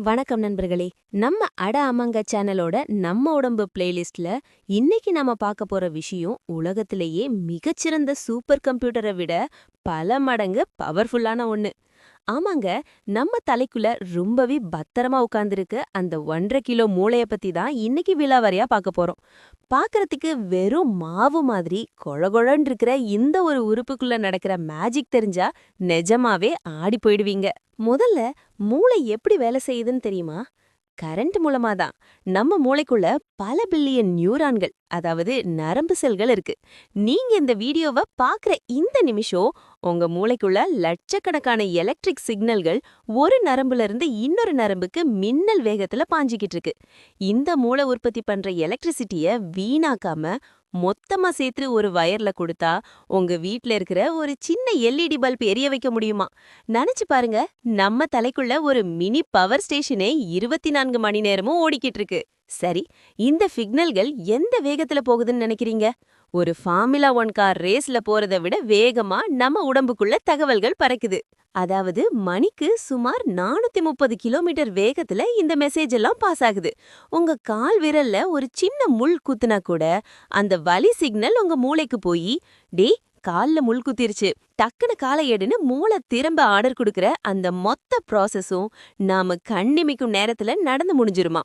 வணக்கம் நண்பர்களே. நம்ம அட அமங்க சேனலோட நம்ம உடம்பு பிளேலிஸ்ட்ல இன்னைக்கு நாம பார்க்க போற விஷயம் உலகத்திலேயே மிகச்சிறந்த சூப்பர் கம்ப்யூட்டரை விட பல மடங்கு பவர்ஃபுல்லான ஒண்ணு. ஆமாங்க, நம்ம தலைக்குள்ள ரொம்பவே பத்திரமா உட்கார்ந்திருக்கு அந்த 1.5 கிலோ மூளைய பத்தி தான் இன்னைக்கு விலாவரியா பார்க்க போறோம். பார்க்கறதுக்கு வெறும் மாவு மாதிரி கொழகொழன்னு இருக்கிற இந்த ஒரு உறுப்புக்குள்ள நடக்கிற மேஜிக் தெரிஞ்சா நிஜமாவே ஆடி போயிடுவீங்க. முதல்ல மூளை எப்படி வேலை செய்யுதுன்னு தெரியுமா? கரண்ட் மூலமா தான். நம்ம மூளைக்குள்ள பல பில்லியன் நியூரான்கள், அதாவது நரம்பு செல்கள் இருக்கு. நீங்க இந்த வீடியோவை பார்க்குற இந்த நிமிஷம் உங்க மூளைக்குள்ள லட்சக்கணக்கான எலக்ட்ரிக் சிக்னல்கள் ஒரு நரம்புல இருந்து இன்னொரு நரம்புக்கு மின்னல் வேகத்துல பாஞ்சிக்கிட்டு இருக்கு. இந்த மூளை உற்பத்தி பண்ற எலக்ட்ரிசிட்டிய வீணாக்காம மொத்தமா சேர்த்து ஒரு வயர்ல கொடுத்தா உங்க வீட்ல இருக்கிற ஒரு சின்ன எல்இடி பல்ப் எரிய வைக்க முடியுமா? நினைச்சு பாருங்க, நம்ம தலைக்குள்ள ஒரு மினி பவர் ஸ்டேஷனே 24 மணி நேரமும் ஓடிக்கிட்டு இருக்கு. சரி, இந்த சிக்னல்கள் எந்த வேகத்துல போகுதுன்னு நினைக்கிறீங்க? ஒரு ஃபார்முலா 1 கார் ரேஸ்ல போறதை விட வேகமா நம்ம உடம்புக்குள்ள தகவல்கள் பறக்குது. அதாவது மணிக்கு சுமார் 430 கிலோமீட்டர் வேகத்துல இந்த மெசேஜ் எல்லாம் பாஸ் ஆகுது. உங்க கால் விரல்ல ஒரு சின்ன முள் குத்துனா கூட அந்த வலி சிக்னல் உங்க மூளைக்கு போய், டே கால்ல முள் குத்திருச்சு, டக்குனு காலை எடுன்னு மூளை திரும்ப ஆர்டர் கொடுக்கற அந்த மொத்த ப்ராசஸும் நாம கண்ணிமைக்கும் நேரத்துல நடந்து முடிஞ்சிருமா.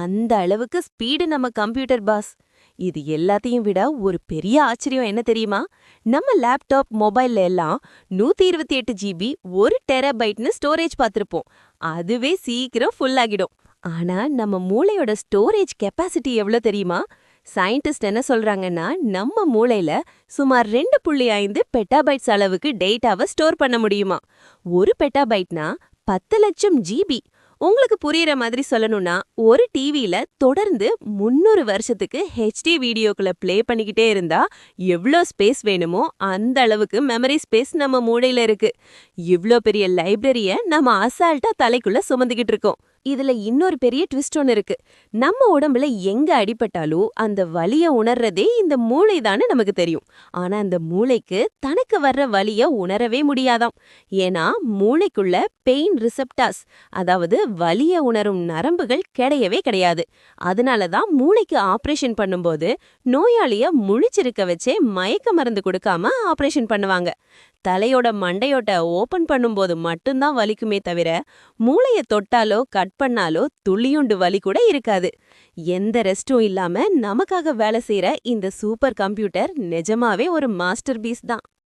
அந்த அளவுக்கு ஸ்பீடு நம்ம கம்ப்யூட்டர் பாஸ். இது எல்லாத்தையும் விட ஒரு பெரிய ஆச்சரியம் என்ன தெரியுமா? நம்ம லேப்டாப் மொபைல்ல எல்லாம் 128 ஜிபி 1 டெராபைட்னு ஸ்டோரேஜ் பார்த்திருப்போம். அதுவே சீக்கிரம் ஃபுல் ஆகிடும். ஆனா நம்ம மூளையோட ஸ்டோரேஜ் கெப்பாசிட்டி எவ்வளவு தெரியுமா? சயின்டிஸ்ட் என்ன சொல்றாங்கன்னா, நம்ம மூளையில சுமார் 2.5 பெட்டாபைட்ஸ் அளவுக்கு டேட்டாவை ஸ்டோர் பண்ண முடியுமா. 1 பெட்டாபைட்னா 10 லட்சம் ஜிபி. உங்களுக்கு புரியுற மாதிரி சொல்லணும்னா, ஒரு டிவியில தொடர்ந்து 300 வருஷத்துக்கு ஹெச்டி வீடியோக்களை ப்ளே பண்ணிக்கிட்டே இருந்தா எவ்ளோ ஸ்பேஸ் வேணுமோ அந்த அளவுக்கு மெமரி ஸ்பேஸ் நம்ம மூளையில இருக்கு. இவ்ளோ பெரிய லைப்ரரிய நம்ம அசால்ட்டா தலைக்குள்ள சுமந்துகிட்டு இருக்கோம். இதுல இன்னொரு பெரிய ட்விஸ்ட் ஒன்னு இருக்கு. நம்ம உடம்புல எங்க அடிபட்டாலும் அந்த வலிய உணர்றதே இந்த மூளைதான்னு நமக்கு தெரியும். ஆனா அந்த மூளைக்கு தனக்கு வர்ற வலிய உணரவே முடியாதாம். ஏன்னா மூளைக்குள்ள பெயின் ரிசெப்டார்ஸ், அதாவது வலிய உணரும் நரம்புகள் கிடையவே கிடையாது. அதனாலதான் மூளைக்கு ஆபரேஷன் பண்ணும்போது நோயாளிய முழிச்சிருக்க வச்சே மயக்க மருந்து கொடுக்காம ஆபரேஷன் பண்ணுவாங்க. தலையோட மண்டையோட்ட ஓபன் பண்ணும்போது மட்டும்தான் வலிக்குமே தவிர, மூளைய தொட்டாலோ கட் பண்ணாலோ துளியுண்டு வலி கூட இருக்காது. எந்த ரெஸ்டும் இல்லாம நமக்காக வேலை செய்யற இந்த சூப்பர் கம்ப்யூட்டர் நிஜமாவே ஒரு மாஸ்டர் பீஸ் தான்.